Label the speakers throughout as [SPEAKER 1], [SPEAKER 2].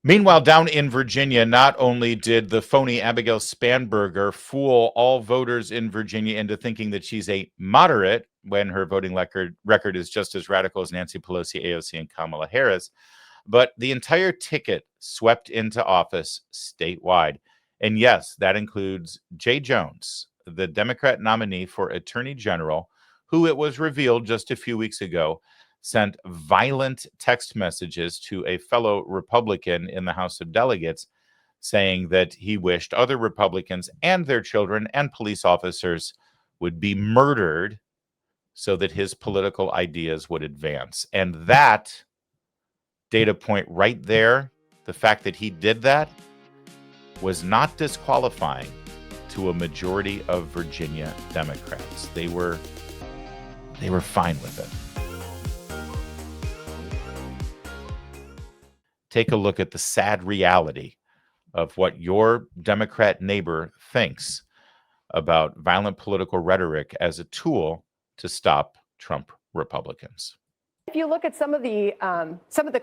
[SPEAKER 1] Meanwhile, down in Virginia, not only did the phony Abigail Spanberger fool all voters in Virginia into thinking that she's a moderate when her voting record is just as radical as Nancy Pelosi, AOC, and Kamala Harris, but the entire ticket swept into office statewide. And yes, that includes Jay Jones, the Democrat nominee for Attorney General, who it was revealed just a few weeks ago sent violent text messages to a fellow Republican in the House of Delegates saying that he wished other Republicans and their children and police officers would be murdered so that his political ideas would advance. And that data point right there, the fact that he did that, was not disqualifying to a majority of Virginia Democrats. They were fine with it. Take a look at the sad reality of what your Democrat neighbor thinks about violent political rhetoric as a tool to stop Trump Republicans.
[SPEAKER 2] If you look at some of the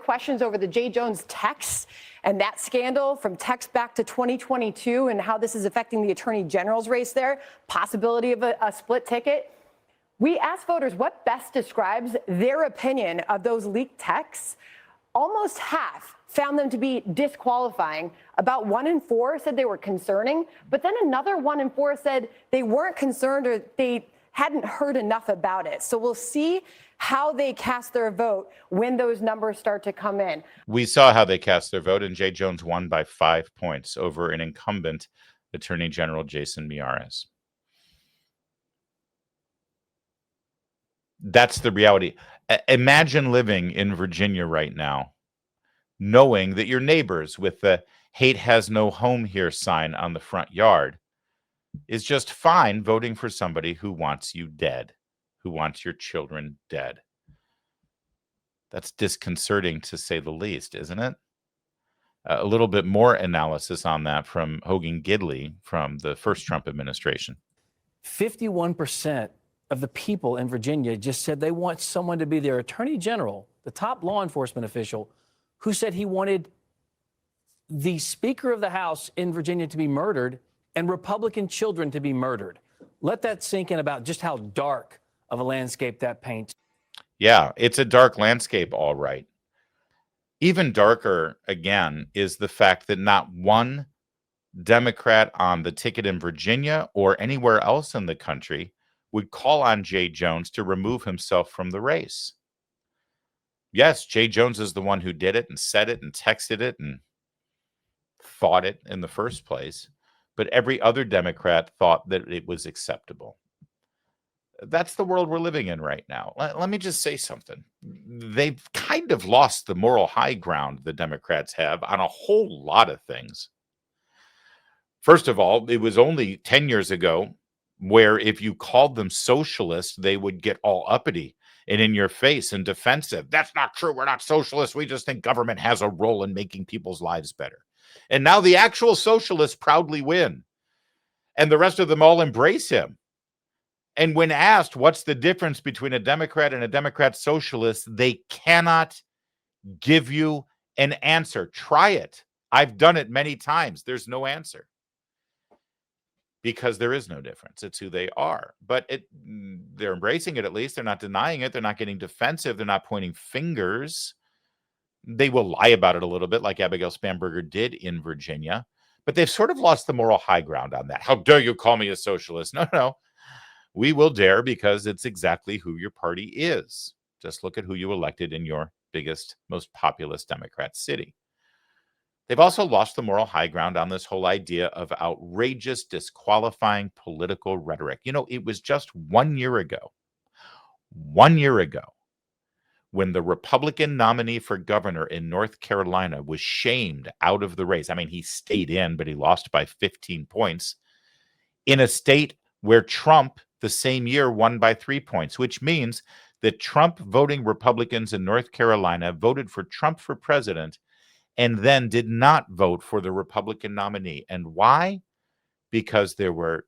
[SPEAKER 2] questions over the Jay Jones texts and that scandal from text back to 2022 and how this is affecting the Attorney General's race there, possibility of a split ticket, we asked voters what best describes their opinion of those leaked texts. Almost half found them to be disqualifying. About 1 in 4 said they were concerning, but then another 1 in 4 said they weren't concerned or they hadn't heard enough about it. So we'll see how they cast their vote when those numbers start to come in.
[SPEAKER 1] We saw how they cast their vote, and Jay Jones won by 5 points over an incumbent Attorney General, Jason Miyares. That's the reality. Imagine living in Virginia right now, knowing that your neighbors with the "hate has no home here" sign on the front yard is just fine voting for somebody who wants you dead, who wants your children dead. That's disconcerting to say the least, isn't it? A little bit more analysis on that from Hogan Gidley from the first Trump administration.
[SPEAKER 3] 51% of the people in Virginia just said they want someone to be their attorney general, the top law enforcement official, who said he wanted the Speaker of the House in Virginia to be murdered and Republican children to be murdered. Let that sink in about just how dark of a landscape that paints.
[SPEAKER 1] Yeah, it's a dark landscape, all right. Even darker, again, is the fact that not one Democrat on the ticket in Virginia or anywhere else in the country would call on Jay Jones to remove himself from the race. Yes, Jay Jones is the one who did it and said it and texted it and thought it in the first place, but every other Democrat thought that it was acceptable. That's the world we're living in right now. Let me just say something. They've kind of lost the moral high ground, the Democrats have, on a whole lot of things. First of all, it was only 10 years ago where if you called them socialist, they would get all uppity and in your face and defensive. That's not true. We're not socialists. We just think government has a role in making people's lives better. And now the actual socialists proudly win. And the rest of them all embrace him. And when asked what's the difference between a Democrat and a Democrat socialist, they cannot give you an answer. Try it. I've done it many times. There's no answer. Because there is no difference. It's who they are. But they're embracing it at least. They're not denying it. They're not getting defensive. They're not pointing fingers. They will lie about it a little bit like Abigail Spanberger did in Virginia. But they've sort of lost the moral high ground on that. How dare you call me a socialist? No. We will dare because it's exactly who your party is. Just look at who you elected in your biggest, most populous Democrat city. They've also lost the moral high ground on this whole idea of outrageous, disqualifying political rhetoric. You know, it was just 1 year ago, when the Republican nominee for governor in North Carolina was shamed out of the race. I mean, he stayed in, but he lost by 15 points in a state where Trump the same year won by 3 points, which means that Trump voting Republicans in North Carolina voted for Trump for president and then did not vote for the Republican nominee. And why? Because there were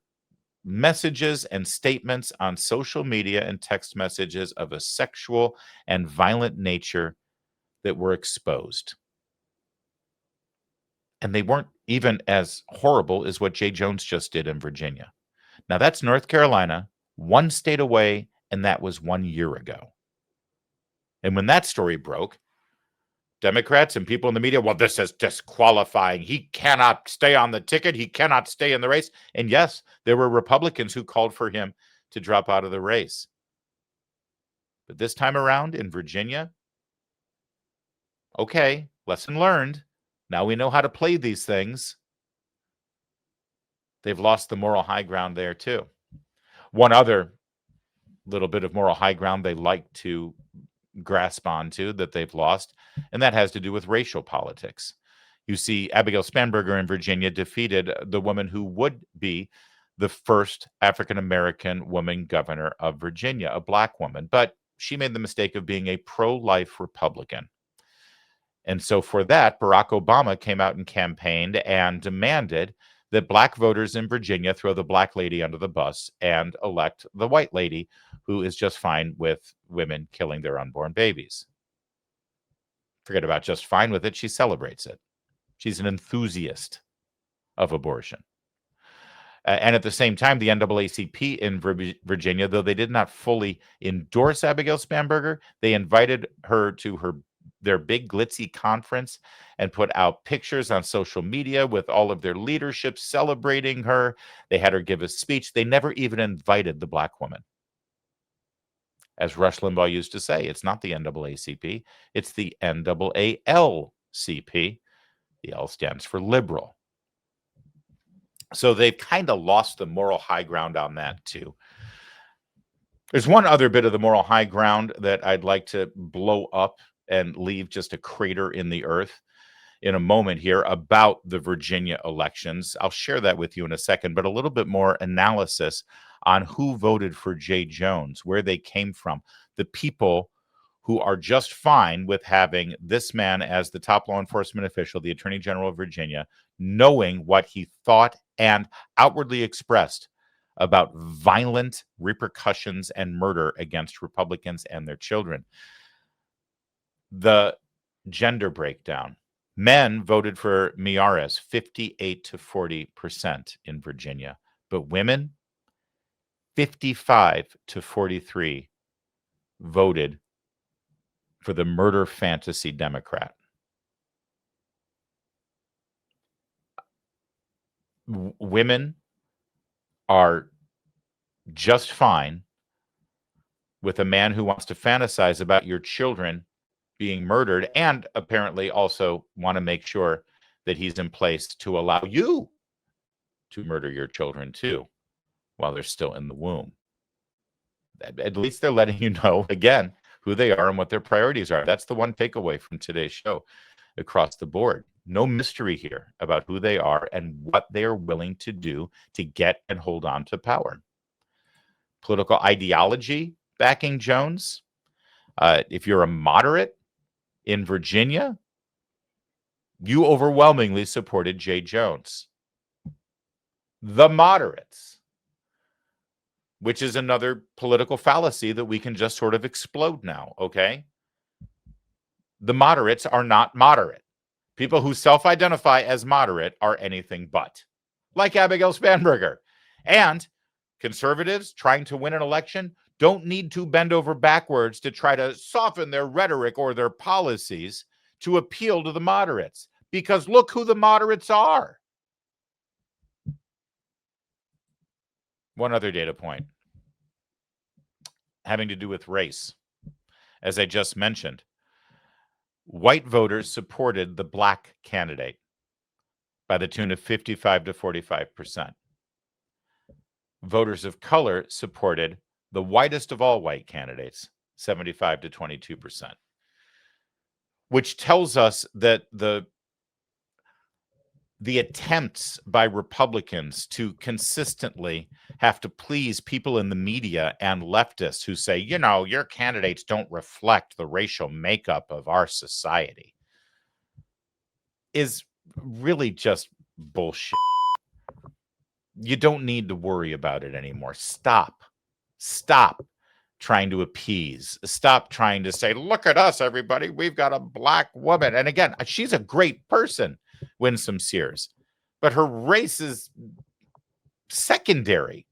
[SPEAKER 1] messages and statements on social media and text messages of a sexual and violent nature that were exposed. And they weren't even as horrible as what Jay Jones just did in Virginia. Now, that's North Carolina, one state away, and that was 1 year ago. And when that story broke, Democrats and people in the media, well, this is disqualifying. He cannot stay on the ticket. He cannot stay in the race. And yes, there were Republicans who called for him to drop out of the race. But this time around in Virginia, okay, lesson learned. Now we know how to play these things. They've lost the moral high ground there too. One other little bit of moral high ground they like to grasp onto that they've lost, and that has to do with racial politics. You see, Abigail Spanberger in Virginia defeated the woman who would be the first African-American woman governor of Virginia, a black woman, but she made the mistake of being a pro-life Republican. And so for that, Barack Obama came out and campaigned and demanded that black voters in Virginia throw the black lady under the bus and elect the white lady who is just fine with women killing their unborn babies. Forget about just fine with it. She celebrates it. She's an enthusiast of abortion. And at the same time, the NAACP in Virginia, though they did not fully endorse Abigail Spanberger, they invited her to their big glitzy conference and put out pictures on social media with all of their leadership celebrating her. They had her give a speech. They never even invited the black woman. As Rush Limbaugh used to say, it's not the NAACP, it's the NAALCP. The L stands for liberal. So they've kind of lost the moral high ground on that too. There's one other bit of the moral high ground that I'd like to blow up and leave just a crater in the earth in a moment here about the Virginia elections. I'll share that with you in a second, but a little bit more analysis on who voted for Jay Jones, where they came from, the people who are just fine with having this man as the top law enforcement official, the Attorney General of Virginia, knowing what he thought and outwardly expressed about violent repercussions and murder against Republicans and their children. The gender breakdown. Men voted for Miyares 58 to 40% in Virginia, but women 55 to 43 voted for the murder fantasy Democrat. Women are just fine with a man who wants to fantasize about your children being murdered and apparently also want to make sure that he's in place to allow you to murder your children too while they're still in the womb. At least they're letting you know, again, who they are and what their priorities are. That's the one takeaway from today's show across the board. No mystery here about who they are and what they are willing to do to get and hold on to power. Political ideology backing Jones. If you're a moderate in Virginia, you overwhelmingly supported Jay Jones. The moderates, which is another political fallacy that we can just sort of explode now, okay? The moderates are not moderate. People who self-identify as moderate are anything but, like Abigail Spanberger. And conservatives trying to win an election don't need to bend over backwards to try to soften their rhetoric or their policies to appeal to the moderates, because look who the moderates are. One other data point having to do with race. As I just mentioned, white voters supported the black candidate by the tune of 55 to 45%. Voters of color supported the whitest of all white candidates, 75 to 22%, which tells us that the attempts by Republicans to consistently have to please people in the media and leftists who say, you know, your candidates don't reflect the racial makeup of our society is really just bullshit. You don't need to worry about it anymore. Stop trying to appease. Stop trying to say, look at us, everybody. We've got a black woman. And again, she's a great person. Winsome Sears, but her race is secondary,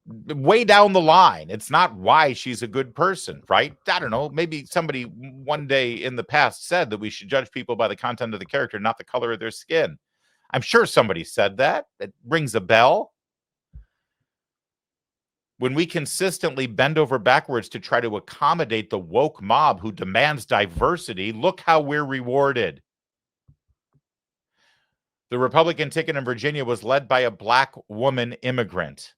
[SPEAKER 1] way down the line. It's not why she's a good person, right? I don't know. Maybe somebody one day in the past said that we should judge people by the content of the character, not the color of their skin. I'm sure somebody said that. It rings a bell. When we consistently bend over backwards to try to accommodate the woke mob who demands diversity, look how we're rewarded. The Republican ticket in Virginia was led by a Black woman immigrant.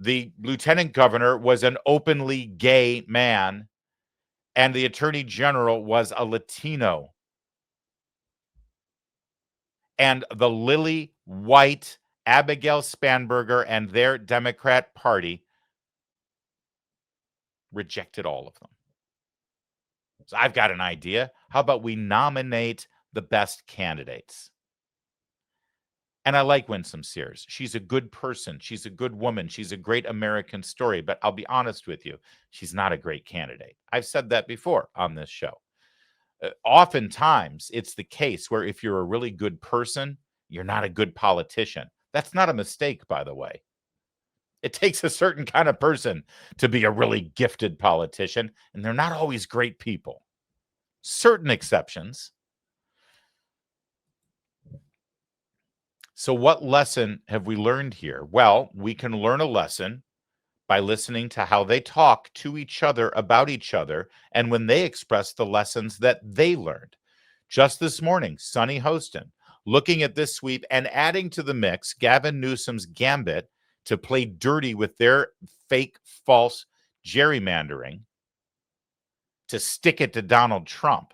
[SPEAKER 1] The lieutenant governor was an openly gay man, and the attorney general was a Latino. And the lily white Abigail Spanberger and their Democrat Party rejected all of them. So I've got an idea. How about we nominate the best candidates? And I like Winsome Sears. She's a good person. She's a good woman. She's a great American story. But I'll be honest with you, she's not a great candidate. I've said that before on this show. Oftentimes, it's the case where if you're a really good person, you're not a good politician. That's not a mistake, by the way. It takes a certain kind of person to be a really gifted politician, and they're not always great people. Certain exceptions. So what lesson have we learned here? Well, we can learn a lesson by listening to how they talk to each other about each other and when they express the lessons that they learned. Just this morning, Sonny Hostin, looking at this sweep and adding to the mix Gavin Newsom's gambit to play dirty with their fake, false gerrymandering to stick it to Donald Trump.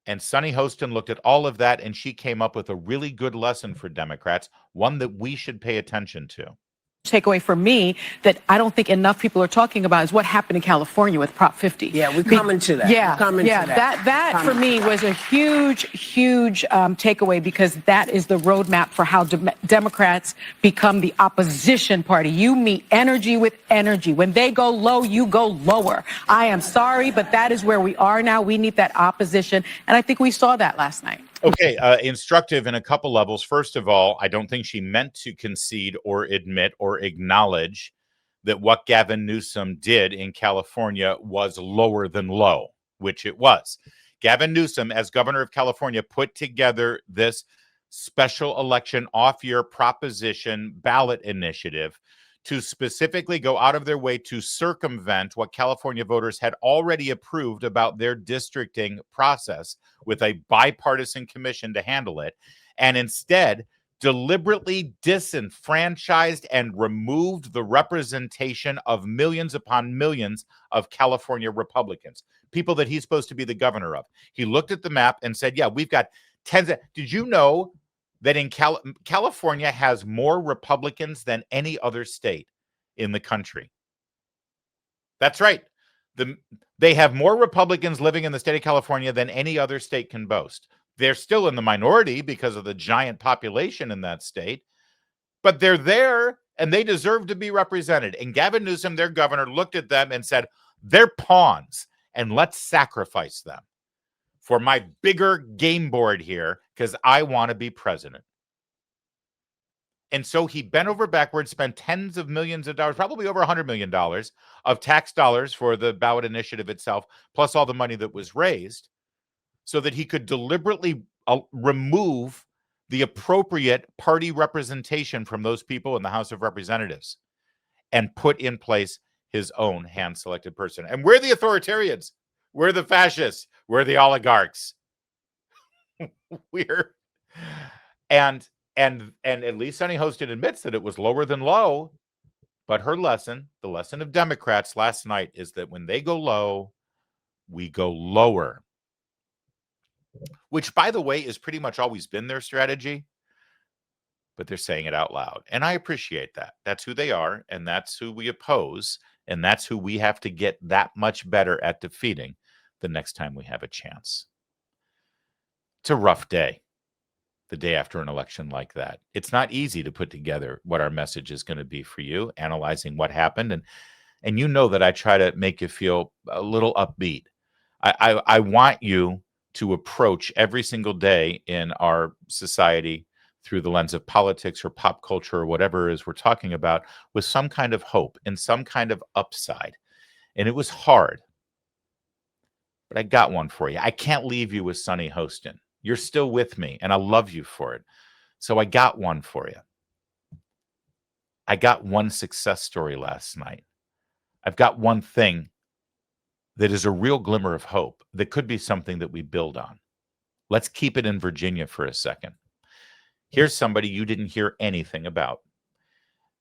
[SPEAKER 1] And Sonny Hostin looked at all of that, and she came up with a really good lesson for Democrats, one that we should pay attention to.
[SPEAKER 4] Takeaway for me that I don't think enough people are talking about is what happened in California with Prop 50.
[SPEAKER 5] Yeah, we're coming to that.
[SPEAKER 4] Yeah,
[SPEAKER 5] That
[SPEAKER 4] that for me was a huge takeaway, because that is the roadmap for how Democrats become the opposition party. You meet energy with energy. When they go low, you go lower. I am sorry, but that is where we are now. We need that opposition, and I think we saw that last night.
[SPEAKER 1] Okay, instructive in a couple levels. First of all, I don't think she meant to concede or admit or acknowledge that what Gavin Newsom did in California was lower than low, which it was. Gavin Newsom, as governor of California, put together this special election off-year proposition ballot initiative to specifically go out of their way to circumvent what California voters had already approved about their districting process with a bipartisan commission to handle it, and instead deliberately disenfranchised and removed the representation of millions upon millions of California Republicans, people that he's supposed to be the governor of. He looked at the map and said, yeah, we've got tens of, did you know that in California has more Republicans than any other state in the country? That's right. They have more Republicans living in the state of California than any other state can boast. They're still in the minority because of the giant population in that state, but they're there and they deserve to be represented. And Gavin Newsom, their governor, looked at them and said, they're pawns, and let's sacrifice them for my bigger game board here because I want to be president. And so he bent over backwards, spent tens of millions of dollars, probably over $100 million of tax dollars for the ballot initiative itself, plus all the money that was raised, so that he could deliberately remove the appropriate party representation from those people in the House of Representatives and put in place his own hand-selected person. And we're the authoritarians. We're the fascists. We're the oligarchs. And at least Sonny Hostin admits that it was lower than low. But her lesson, the lesson of Democrats last night, is that when they go low, we go lower. Which, by the way, is pretty much always been their strategy. But they're saying it out loud. And I appreciate that. That's who they are, and that's who we oppose, and that's who we have to get that much better at defeating the next time we have a chance. It's a rough day, the day after an election like that. It's not easy to put together what our message is going to be for you, analyzing what happened. And you know that I try to make you feel a little upbeat. I want you to approach every single day in our society through the lens of politics or pop culture or whatever it is we're talking about with some kind of hope and some kind of upside. And it was hard, but I got one for you. I can't leave you with Sonny Hostin. You're still with me, and I love you for it. So I got one for you. I got one success story last night. I've got one thing that is a real glimmer of hope that could be something that we build on. Let's keep it in Virginia for a second. Here's somebody you didn't hear anything about.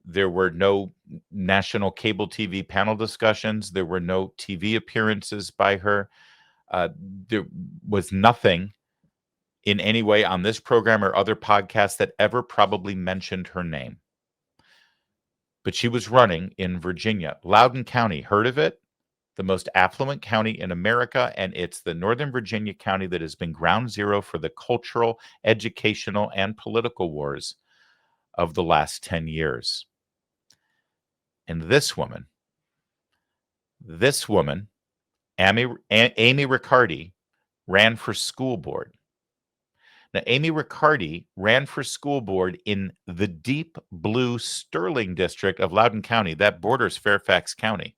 [SPEAKER 1] There were no national cable TV panel discussions. There were no TV appearances by her. There was nothing in any way on this program or other podcasts that ever probably mentioned her name. But she was running in Virginia. Loudoun County, heard of it? The most affluent county in America, and it's the Northern Virginia county that has been ground zero for the cultural, educational, and political wars of the last 10 years. And this woman, Amy Riccardi, ran for school board. Now, Amy Riccardi ran for school board in the deep blue Sterling district of Loudoun County. That borders Fairfax County.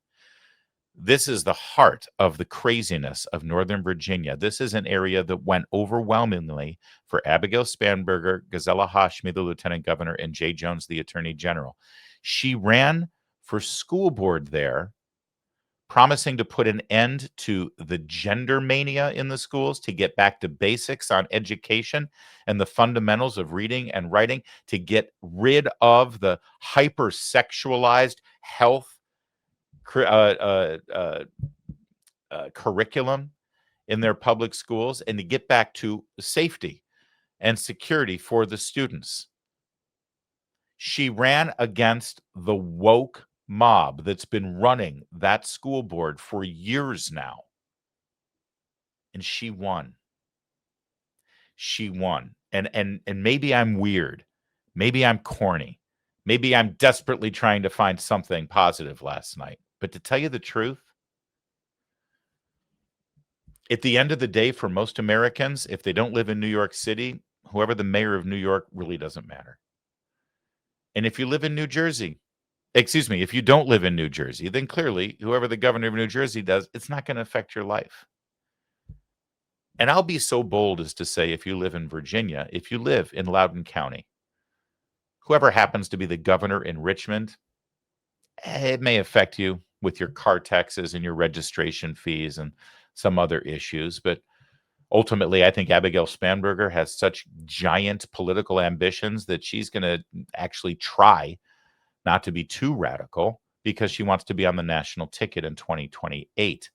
[SPEAKER 1] This is the heart of the craziness of Northern Virginia. This is an area that went overwhelmingly for Abigail Spanberger, Gisela Hashmi, the lieutenant governor, and Jay Jones, the attorney general. She ran for school board there, promising to put an end to the gender mania in the schools, to get back to basics on education and the fundamentals of reading and writing, to get rid of the hypersexualized health curriculum in their public schools, and to get back to safety and security for the students. She ran against the woke mob that's been running that school board for years now. And she won. She won. And maybe I'm weird. Maybe I'm corny. Maybe I'm desperately trying to find something positive last night. But to tell you the truth, at the end of the day, for most Americans, if they don't live in New York City, whoever the mayor of New York really doesn't matter. And if you live in New Jersey, if you don't live in New Jersey, then clearly whoever the governor of New Jersey does, it's not going to affect your life. And I'll be so bold as to say, if you live in Virginia, if you live in Loudoun County, whoever happens to be the governor in Richmond, it may affect you with your car taxes and your registration fees and some other issues. But ultimately, I think Abigail Spanberger has such giant political ambitions that she's going to actually try not to be too radical because she wants to be on the national ticket in 2028.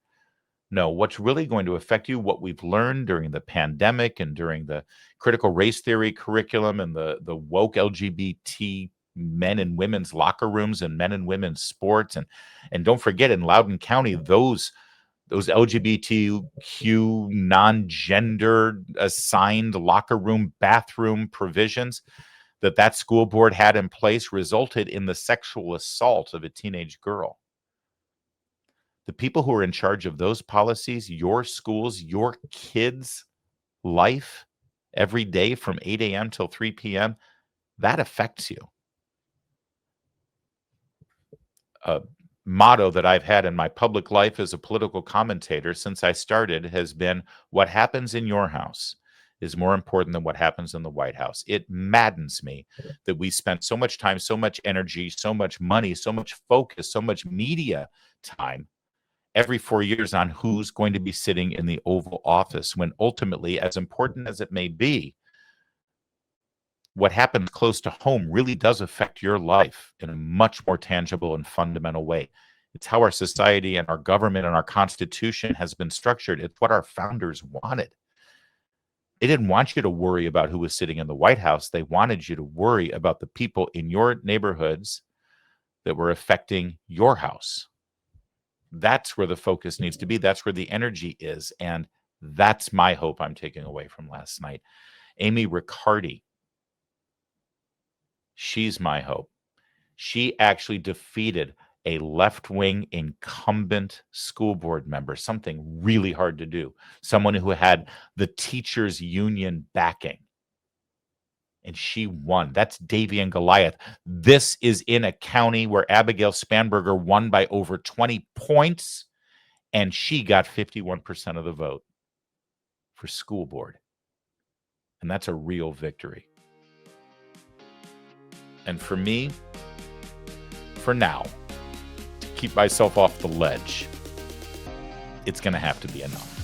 [SPEAKER 1] No, what's really going to affect you, what we've learned during the pandemic and during the critical race theory curriculum and the woke LGBT men and women's locker rooms and men and women's sports. And don't forget, in Loudoun County, those LGBTQ non-gender assigned locker room, bathroom provisions that school board had in place resulted in the sexual assault of a teenage girl. The people who are in charge of those policies, your schools, your kids' life every day from 8 a.m. till 3 p.m., that affects you. A motto that I've had in my public life as a political commentator since I started has been, what happens in your house is more important than what happens in the White House. It maddens me that we spent so much time, so much energy, so much money, so much focus, so much media time every 4 years on who's going to be sitting in the Oval Office, when ultimately, as important as it may be, what happens close to home really does affect your life in a much more tangible and fundamental way. It's how our society and our government and our Constitution has been structured. It's what our founders wanted. They didn't want you to worry about who was sitting in the White House. They wanted you to worry about the people in your neighborhoods that were affecting your house. That's where the focus needs to be. That's where the energy is. And that's my hope I'm taking away from last night. Amy Riccardi, she's my hope. She actually defeated a left-wing incumbent school board member, something really hard to do, someone who had the teachers union backing. And she won. That's Davy and Goliath. This is in a county where Abigail Spanberger won by over 20 points, and she got 51% of the vote for school board. And that's a real victory. And for me, for now, to keep myself off the ledge, it's going to have to be enough.